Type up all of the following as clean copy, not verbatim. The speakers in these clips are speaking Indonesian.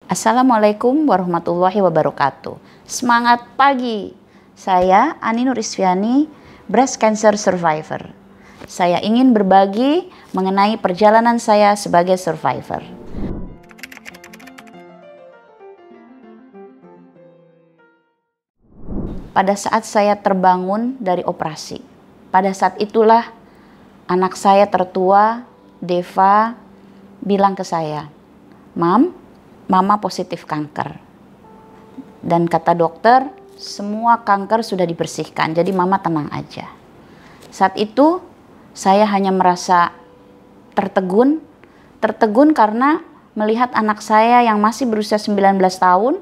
Assalamualaikum warahmatullahi wabarakatuh. Semangat pagi. Saya Ani Nurisviani, breast cancer survivor. Saya ingin berbagi mengenai perjalanan saya sebagai survivor. Pada saat saya terbangun dari operasi, pada saat itulah anak saya tertua, Deva, bilang ke saya, Mama positif kanker. Dan kata dokter, semua kanker sudah dibersihkan, jadi Mama tenang aja. Saat itu saya hanya merasa tertegun karena melihat anak saya yang masih berusia 19 tahun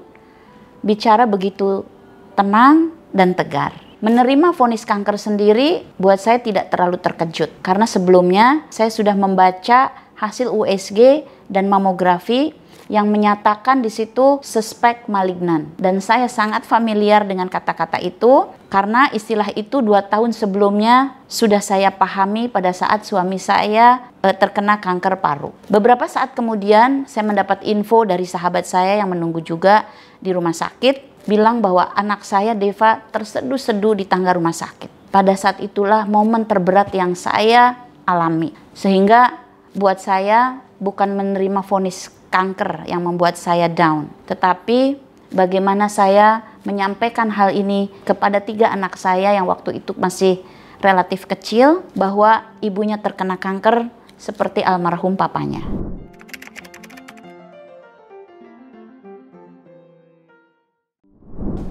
bicara begitu tenang dan tegar. Menerima vonis kanker sendiri buat saya tidak terlalu terkejut karena sebelumnya saya sudah membaca hasil USG dan mamografi yang menyatakan di situ suspek malignan, dan saya sangat familiar dengan kata-kata itu karena istilah itu 2 tahun sebelumnya sudah saya pahami pada saat suami saya terkena kanker paru. Beberapa saat kemudian saya mendapat info dari sahabat saya yang menunggu juga di rumah sakit, bilang bahwa anak saya Deva terseduh-seduh di tangga rumah sakit. Pada saat itulah momen terberat yang saya alami, sehingga buat saya bukan menerima vonis kanker yang membuat saya down, tetapi bagaimana saya menyampaikan hal ini kepada 3 anak saya yang waktu itu masih relatif kecil, bahwa ibunya terkena kanker seperti almarhum papanya.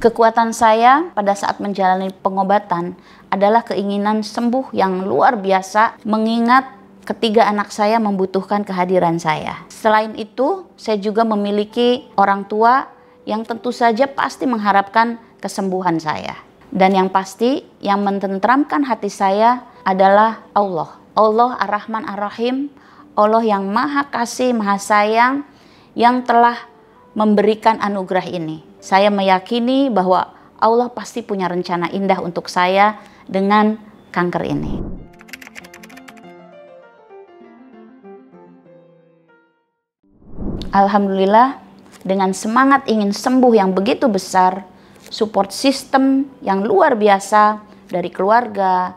Kekuatan saya pada saat menjalani pengobatan adalah keinginan sembuh yang luar biasa, mengingat ketiga anak saya membutuhkan kehadiran saya. Selain itu, saya juga memiliki orang tua yang tentu saja pasti mengharapkan kesembuhan saya. Dan yang pasti, yang mententramkan hati saya adalah Allah. Allah Ar-Rahman Ar-Rahim, Allah yang Maha Kasih, Maha Sayang, yang telah memberikan anugerah ini. Saya meyakini bahwa Allah pasti punya rencana indah untuk saya dengan kanker ini. Alhamdulillah, dengan semangat ingin sembuh yang begitu besar, support system yang luar biasa dari keluarga,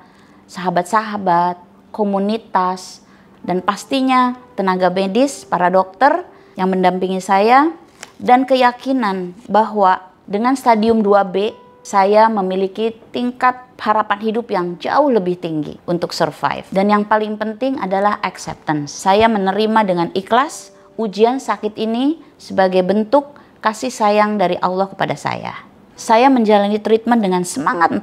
sahabat-sahabat, komunitas, dan pastinya tenaga medis, para dokter yang mendampingi saya, dan keyakinan bahwa dengan stadium 2B, saya memiliki tingkat harapan hidup yang jauh lebih tinggi untuk survive. Dan yang paling penting adalah acceptance. Saya menerima dengan ikhlas ujian sakit ini sebagai bentuk kasih sayang dari Allah kepada saya. Saya menjalani treatment dengan semangat 45.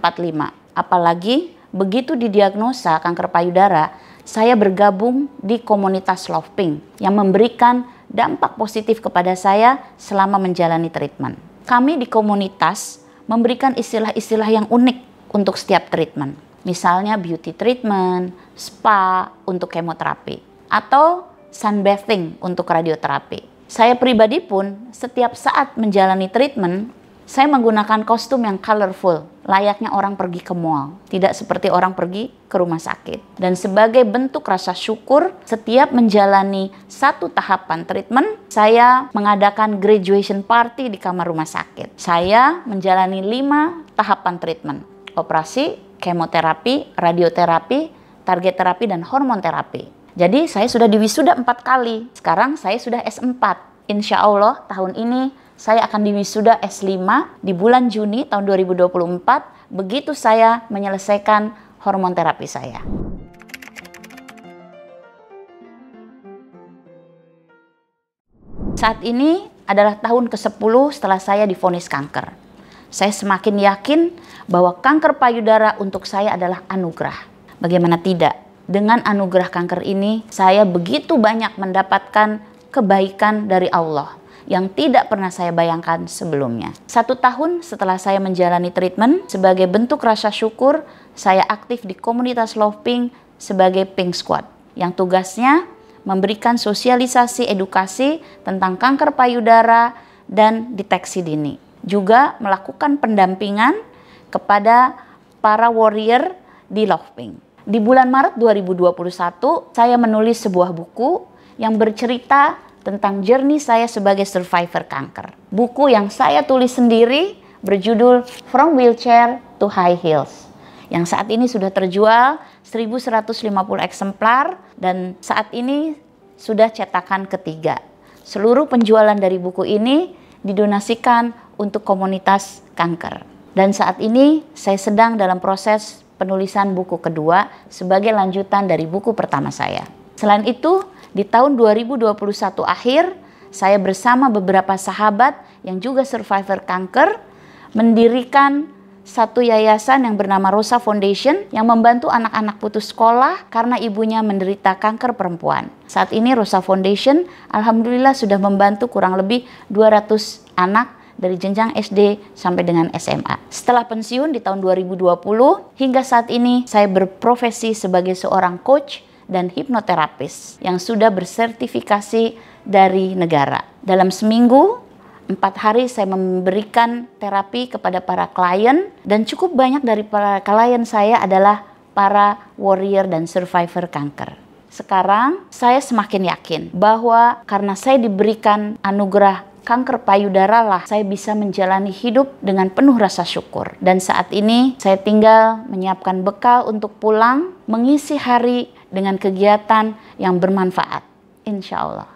Apalagi begitu didiagnosa kanker payudara, saya bergabung di komunitas Love Pink yang memberikan dampak positif kepada saya selama menjalani treatment. Kami di komunitas memberikan istilah-istilah yang unik untuk setiap treatment. Misalnya beauty treatment, spa untuk kemoterapi, atau sunbathing untuk radioterapi. Saya pribadi pun setiap saat menjalani treatment, saya menggunakan kostum yang colorful, layaknya orang pergi ke mall, tidak seperti orang pergi ke rumah sakit. Dan sebagai bentuk rasa syukur, setiap menjalani satu tahapan treatment, saya mengadakan graduation party di kamar rumah sakit. Saya menjalani 5 tahapan treatment: operasi, kemoterapi, radioterapi, target terapi, dan hormon terapi. Jadi saya sudah diwisuda 4 kali. Sekarang saya sudah S4. Insya Allah tahun ini saya akan diwisuda S5 di bulan Juni tahun 2024. Begitu saya menyelesaikan hormon terapi saya. Saat ini adalah tahun ke-10 setelah saya divonis kanker. Saya semakin yakin bahwa kanker payudara untuk saya adalah anugerah. Bagaimana tidak? Dengan anugerah kanker ini, saya begitu banyak mendapatkan kebaikan dari Allah yang tidak pernah saya bayangkan sebelumnya. 1 tahun setelah saya menjalani treatment, sebagai bentuk rasa syukur, saya aktif di komunitas Love Pink sebagai Pink Squad, yang tugasnya memberikan sosialisasi edukasi tentang kanker payudara dan deteksi dini. Juga melakukan pendampingan kepada para warrior di Love Pink. Di bulan Maret 2021, saya menulis sebuah buku yang bercerita tentang journey saya sebagai survivor kanker. Buku yang saya tulis sendiri berjudul From Wheelchair to High Heels, yang saat ini sudah terjual 1.150 eksemplar dan saat ini sudah cetakan ketiga. Seluruh penjualan dari buku ini didonasikan untuk komunitas kanker. Dan saat ini saya sedang dalam proses penulisan buku kedua sebagai lanjutan dari buku pertama saya. Selain itu, di tahun 2021 akhir, saya bersama beberapa sahabat yang juga survivor kanker mendirikan satu yayasan yang bernama Rosa Foundation yang membantu anak-anak putus sekolah karena ibunya menderita kanker perempuan. Saat ini Rosa Foundation alhamdulillah sudah membantu kurang lebih 200 anak dari jenjang SD sampai dengan SMA. Setelah pensiun di tahun 2020, hingga saat ini saya berprofesi sebagai seorang coach dan hipnoterapis yang sudah bersertifikasi dari negara. Dalam seminggu, 4 hari saya memberikan terapi kepada para klien dan cukup banyak dari para klien saya adalah para warrior dan survivor kanker. Sekarang saya semakin yakin bahwa karena saya diberikan anugerah kanker payudara lah saya bisa menjalani hidup dengan penuh rasa syukur. Dan saat ini saya tinggal menyiapkan bekal untuk pulang, mengisi hari dengan kegiatan yang bermanfaat. Insya Allah.